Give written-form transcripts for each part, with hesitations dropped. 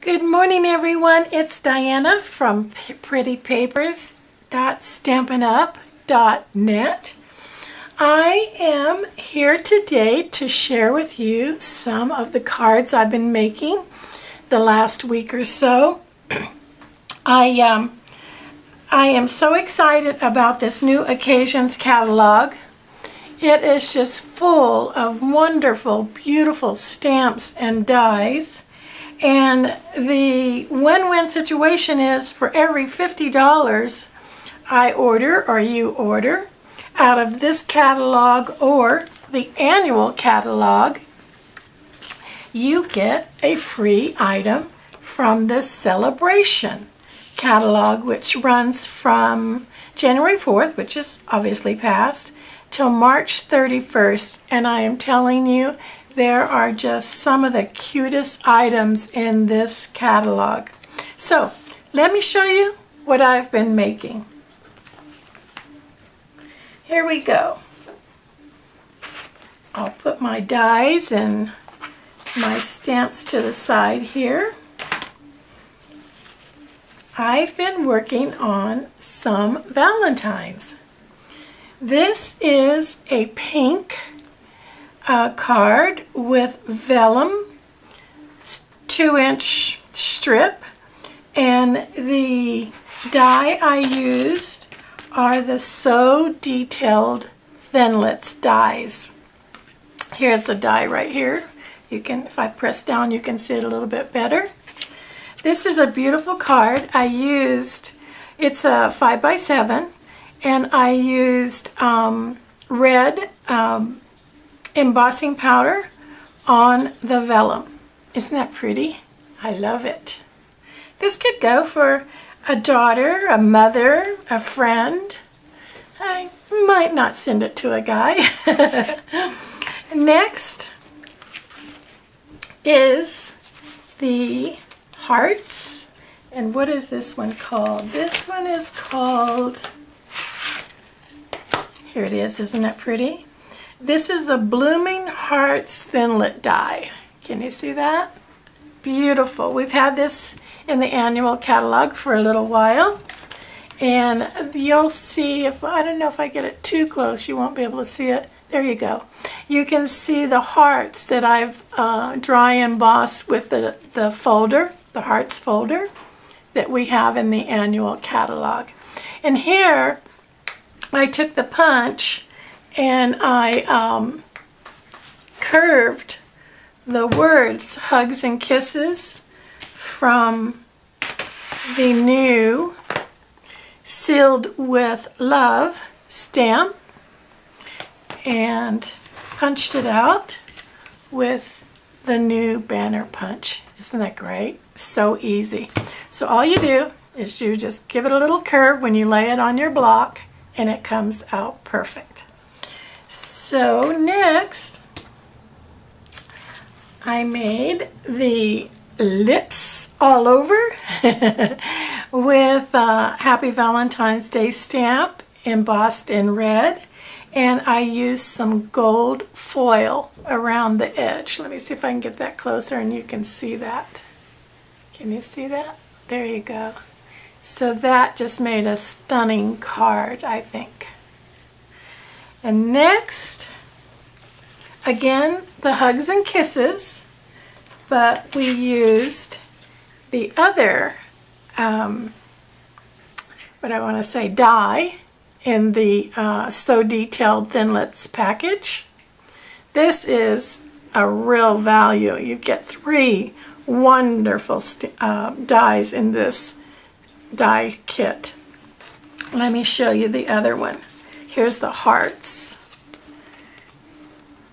Good morning, everyone. It's Diana from prettypapers.stampinup.net. I am here today to share with you some of the cards I've been making the last week or so. I am so excited about this new Occasions catalog. It is just full of wonderful, beautiful stamps and dies. And the win-win situation is for every $50 I order or you order out of this catalog or the annual catalog, you get a free item from the Celebration catalog, which runs from January 4th, which is obviously past, till March 31st. And I am telling you, there are just some of the cutest items in this catalog. So let me show you what I've been making. Here we go. I'll put my dies and my stamps to the side here. I've been working on some Valentines. This is a pink card with vellum 2-inch strip, and the die I used are the So Detailed Thinlits dies. Here's the die right here. You can, if I press down, you can see it a little bit better. This is a beautiful card. I used, it's a 5x7, and I used red embossing powder on the vellum. Isn't that pretty? I love it. This could go for a daughter, a mother, a friend. I might not send it to a guy. Next is the hearts. And what is this one called? This one is called, here it is, isn't that pretty? This is the Blooming Hearts Thinlet die. Can you see that? Beautiful. We've had this in the annual catalog for a little while. And you'll see, if I don't know if I get it too close, you won't be able to see it. There you go. You can see the hearts that I've dry embossed with the folder, the hearts folder that we have in the annual catalog. And here I took the punch and I curved the words Hugs and Kisses from the new Sealed with Love stamp and punched it out with the new banner punch. Isn't that great? So easy. So all you do is you just give it a little curve when you lay it on your block, and it comes out perfect. So next, I made the lips all over with a Happy Valentine's Day stamp embossed in red, and I used some gold foil around the edge. Let me see if I can get that closer and you can see that. Can you see that? There you go. So that just made a stunning card, I think. And next, again, the Hugs and Kisses, but we used the other, die in the So Detailed Thinlits package. This is a real value. You get 3 wonderful dies in this die kit. Let me show you the other one. Here's the hearts,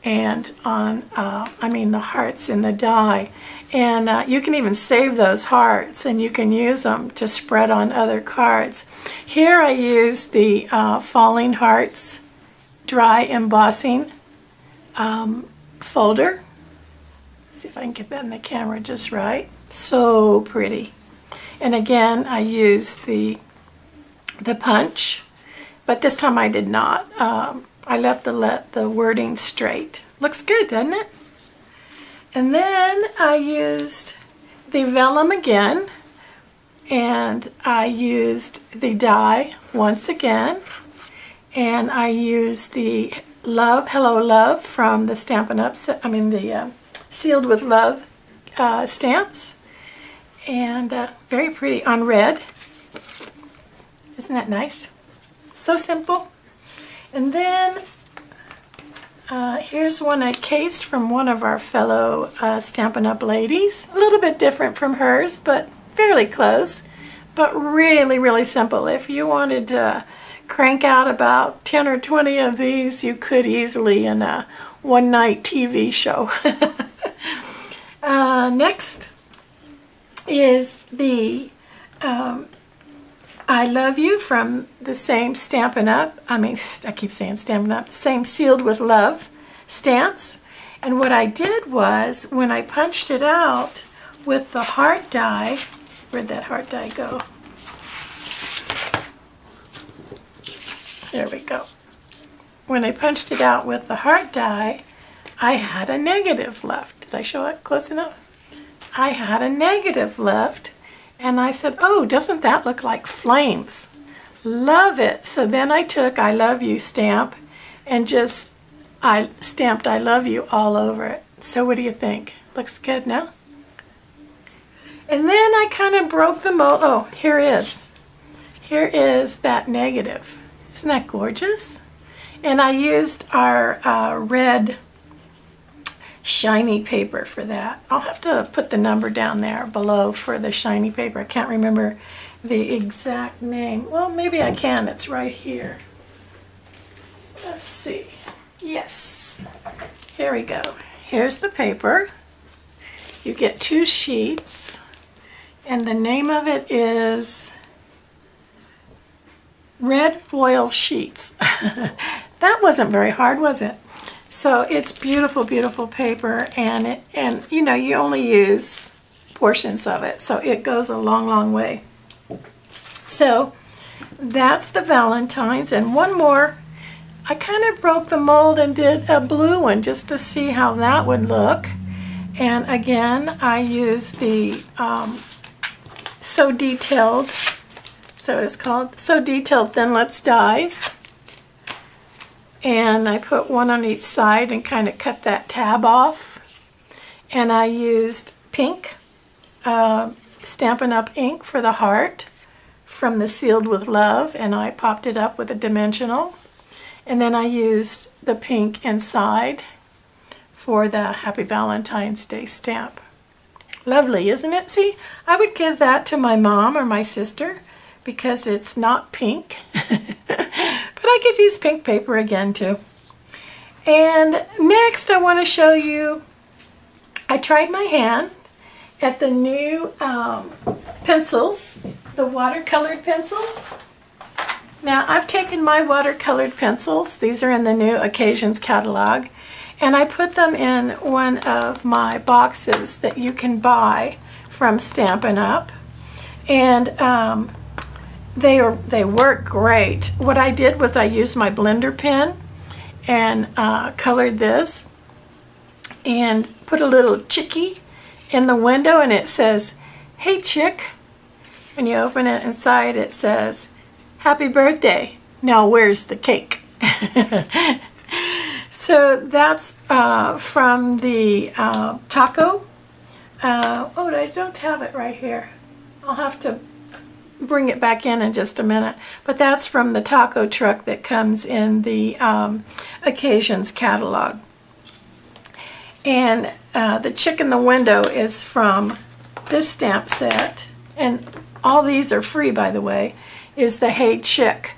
and on the hearts in the die, and you can even save those hearts and you can use them to spread on other cards. Here I use the Falling Hearts dry embossing folder. See if I can get that in the camera just right. So pretty. And again, I used the punch, but this time I did not. I left the wording straight. Looks good, doesn't it? And then I used the vellum again, and I used the die once again, and I used the Hello Love from the Stampin' Up, the Sealed with Love stamps, and very pretty on red. Isn't that nice? So simple. And then here's one I cased from one of our fellow Stampin' Up ladies. A little bit different from hers, but fairly close. But really, really simple. If you wanted to crank out about 10 or 20 of these, you could easily in a one-night TV show. Next is the I Love You from the same Stampin' Up. I keep saying Stampin' Up. Same Sealed with Love stamps. And what I did was, when I punched it out with the heart die, where'd that heart die go? There we go. When I punched it out with the heart die, I had a negative left. Did I show it close enough? I had a negative left, and I said, oh, doesn't that look like flames? Love it. So then I took I Love You stamp and I stamped I Love You all over it. So what do you think? Looks good, no? And then I kind of broke the mold. Oh, here is. Here is that negative. Isn't that gorgeous? And I used our red shiny paper for that. I'll have to put the number down there below for the shiny paper. I can't remember the exact name. Well, maybe I can. It's right here. Let's see. Yes. Here we go. Here's the paper. You get 2 sheets, and the name of it is Red Foil Sheets. That wasn't very hard, was it? So it's beautiful, beautiful paper, and you know, you only use portions of it, so it goes a long, long way. So that's the Valentines, and one more. I kind of broke the mold and did a blue one just to see how that would look. And again, I used the So Detailed, so it's called, So Detailed Thinlits dies. And I put one on each side and kind of cut that tab off. And I used pink Stampin' Up ink for the heart from the Sealed with Love, and I popped it up with a dimensional. And then I used the pink inside for the Happy Valentine's Day stamp. Lovely, isn't it? See, I would give that to my mom or my sister because it's not pink. But I could use pink paper again too. And next I want to show you, I tried my hand at the new pencils, the watercolored pencils. Now I've taken my watercolored pencils, these are in the new Occasions catalog, and I put them in one of my boxes that you can buy from Stampin' Up. And they work great. What I did was I used my blender pen and colored this and put a little chickie in the window, and it says, "Hey chick." When you open it inside, it says, "Happy birthday. Now where's the cake?" So that's from the taco. Oh, I don't have it right here. I'll have to bring it back in just a minute. But that's from the taco truck that comes in the Occasions catalog. And the chick in the window is from this stamp set. And all these are free, by the way, is the Hey Chick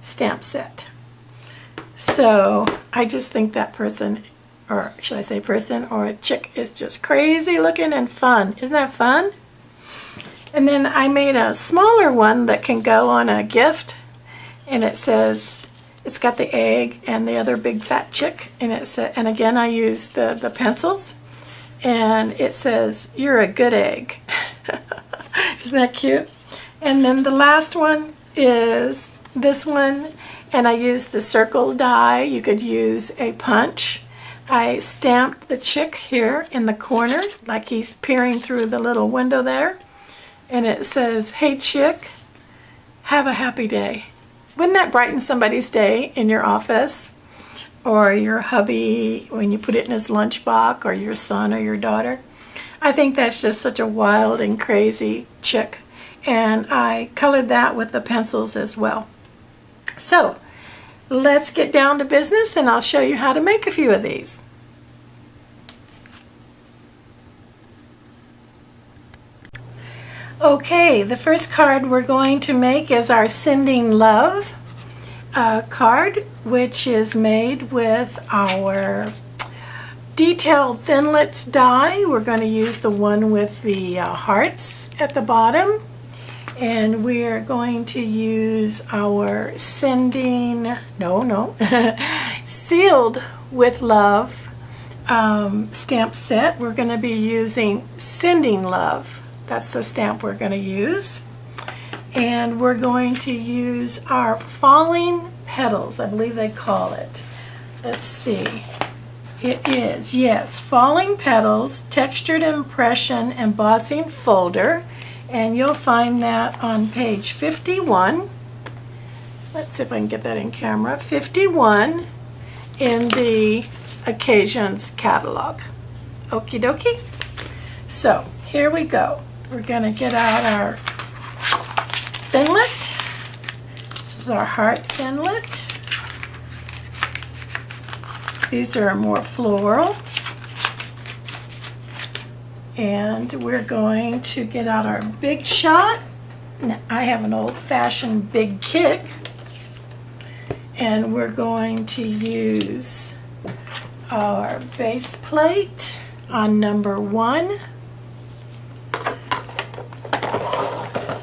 stamp set. So I just think that person, or should I say person, or a chick, is just crazy looking and fun. Isn't that fun? And then I made a smaller one that can go on a gift, and it says, it's got the egg and the other big fat chick, and and again I used the pencils, and it says, "You're a good egg." Isn't that cute? And then the last one is this one, and I used the circle die. You could use a punch. I stamped the chick here in the corner, like he's peering through the little window there. And it says, "Hey chick, have a happy day." Wouldn't that brighten somebody's day in your office? Or your hubby when you put it in his lunchbox, or your son or your daughter? I think that's just such a wild and crazy chick. And I colored that with the pencils as well. So let's get down to business and I'll show you how to make a few of these. Okay, the first card we're going to make is our Sending Love card, which is made with our detailed Thinlits die. We're going to use the one with the hearts at the bottom. And we're going to use our Sealed with Love stamp set. We're going to be using Sending Love. That's the stamp we're going to use. And we're going to use our Falling Petals, I believe they call it. Let's see. It is, yes, Falling Petals Textured Impression Embossing Folder. And you'll find that on page 51. Let's see if I can get that in camera. 51 in the Occasions catalog. Okie dokie. So here we go. We're going to get out our Thinlet. This is our heart Thinlet. These are more floral. And we're going to get out our Big Shot. Now, I have an old-fashioned Big Kick. And we're going to use our base plate on number 1.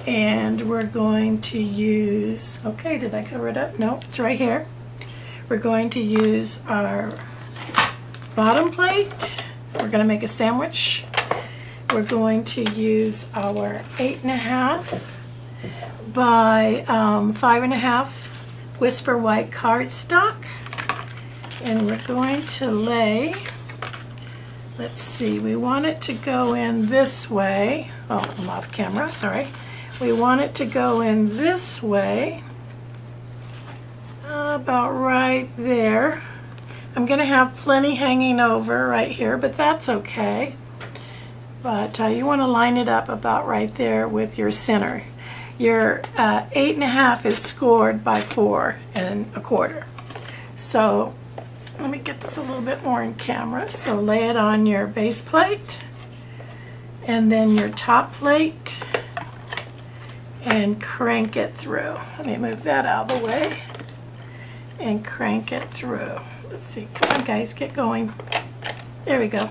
And we're going to use, okay, did I cover it up? No, it's right here. We're going to use our bottom plate. We're going to make a sandwich. We're going to use our 8.5 by 5.5 Whisper White cardstock. And we're going to lay, let's see, we want it to go in this way. Oh, I'm off camera, sorry. We want it to go in this way, about right there. I'm going to have plenty hanging over right here, but that's okay. But you want to line it up about right there with your center. Your 8.5 is scored by 4.25. So let me get this a little bit more in camera. So lay it on your base plate and then your top plate and crank it through. Let me move that out of the way and crank it through. Let's see, come on guys, get going. There we go.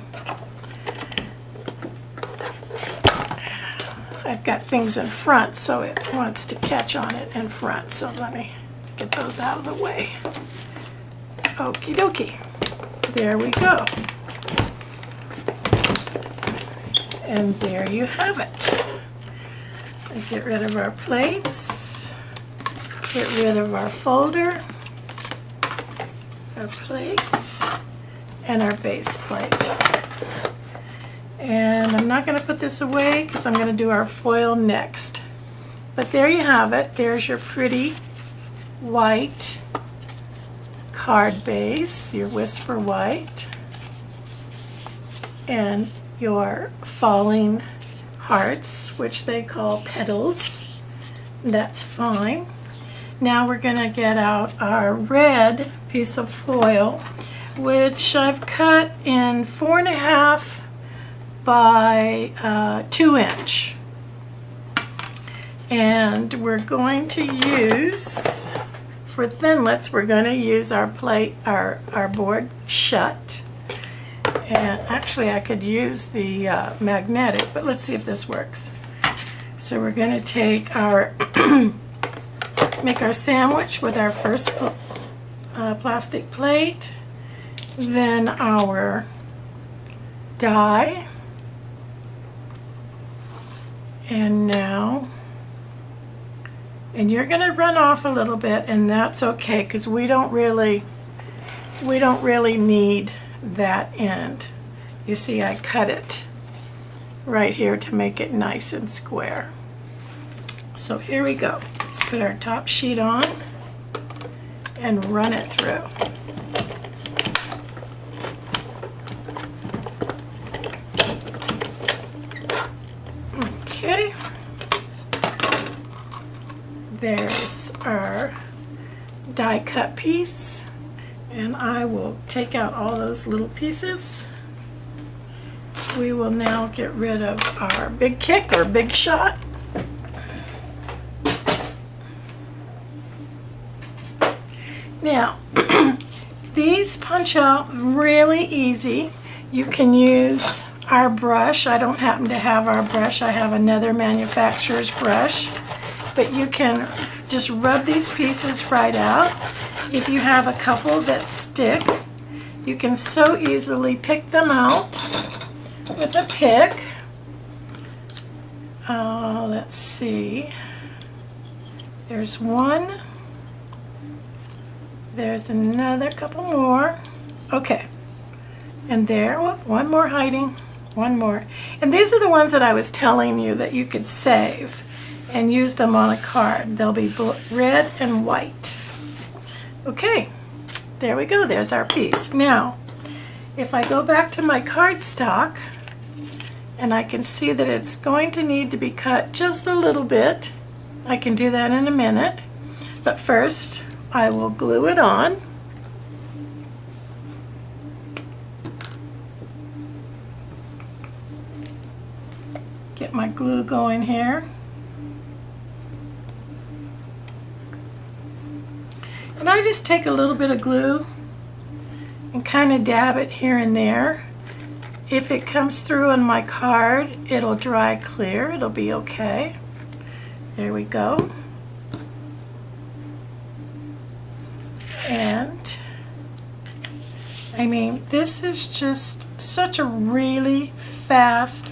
I've got things in front, so it wants to catch on it in front. So let me get those out of the way. Okie dokie. There we go. And there you have it. Get rid of our plates. Get rid of our folder. Our plates. And our base plate. And I'm not going to put this away because I'm going to do our foil next. But there you have it. There's your pretty white card base, your Whisper White, and your falling hearts, which they call petals. That's fine. Now we're going to get out our red piece of foil, which I've cut in 4.5 by 2 inch. And we're going to use, for Thinlits, we're going to use our plate, our board shut. And actually I could use the magnetic, but let's see if this works. So we're going to take our, make our sandwich with our first plastic plate, then our die, and now, and you're going to run off a little bit, and that's okay because we don't really need that end. You see, I cut it right here to make it nice and square. So here we go. Let's put our top sheet on and run it through. Okay. There's our die cut piece, and I will take out all those little pieces. We will now get rid of our big kick or big shot. Now, these punch out really easy. You can use our brush. I don't happen to have our brush. I have another manufacturer's brush. But you can just rub these pieces right out. If you have a couple that stick, you can so easily pick them out with a pick. Let's see. There's one. There's another couple more. Okay. And there, whoop, one more hiding. One more. And these are the ones that I was telling you that you could save and use them on a card. They'll be red and white. Okay, there we go. There's our piece. Now, if I go back to my cardstock, and I can see that it's going to need to be cut just a little bit. I can do that in a minute. But first, I will glue it on. Get my glue going here. And I just take a little bit of glue and kind of dab it here and there. If it comes through on my card, it'll dry clear. It'll be okay. There we go. And I mean, this is just such a really fast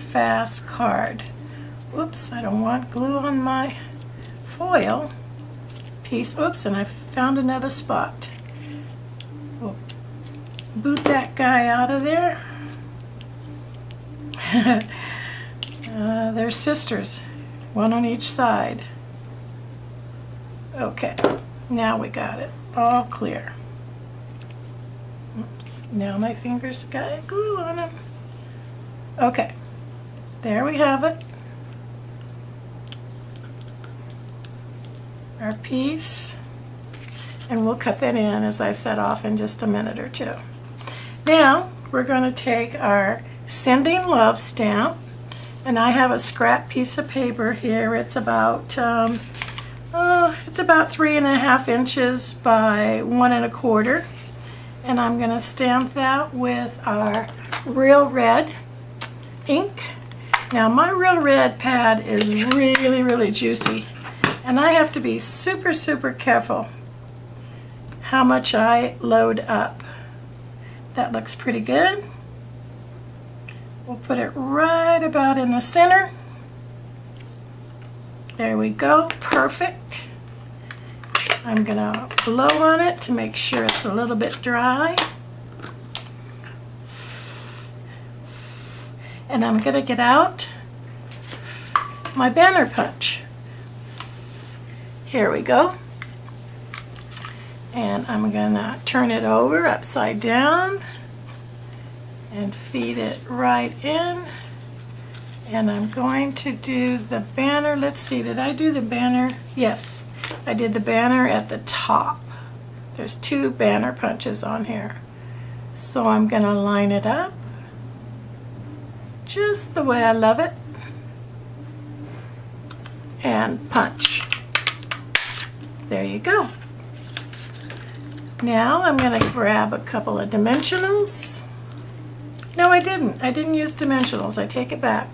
card. Whoops, I don't want glue on my foil piece. Oops, and I found another spot. We'll boot that guy out of there. They're sisters, one on each side. Okay, now we got it all clear. Oops, now my fingers got glue on them. Okay, there we have it. Our piece, and we'll cut that in, as I said, off in just a minute or two. Now we're going to take our Sending Love stamp, and I have a scrap piece of paper here. It's about 3.5 inches by 1 1/4, and I'm going to stamp that with our Real Red ink. Now my Real Red pad is really juicy, and I have to be super careful how much I load up. That looks pretty good. We'll put it right about in the center. There we go, perfect. I'm gonna blow on it to make sure it's a little bit dry. And I'm gonna get out my banner punch. Here we go. And I'm gonna turn it over upside down and feed it right in. And I'm going to do the banner. Let's see, did I do the banner? Yes, I did the banner at the top. There's 2 banner punches on here. So I'm gonna line it up just the way I love it and punch. There you go. Now I'm going to grab a couple of dimensionals. No, I didn't use dimensionals. I take it back.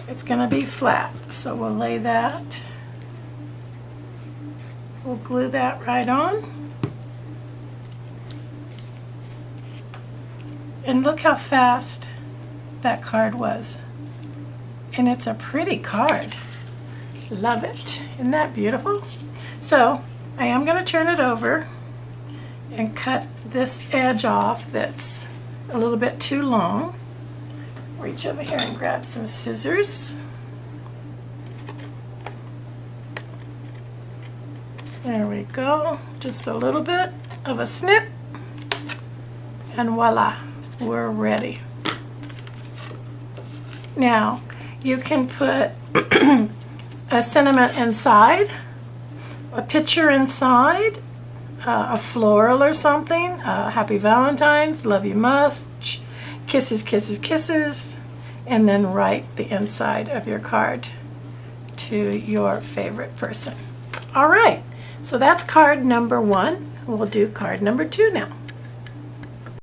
It's going to be flat, so we'll lay that. We'll glue that right on. And look how fast that card was. And it's a pretty card. Love it. Isn't that beautiful? So I am going to turn it over and cut this edge off that's a little bit too long. Reach over here and grab some scissors. There we go. Just a little bit of a snip. And voila, we're ready. Now, you can put a sentiment inside, a picture inside, a floral or something, Happy Valentines, love you much, kisses, kisses, kisses, and then write the inside of your card to your favorite person. All right, so that's card number 1. We'll do card number 2 now.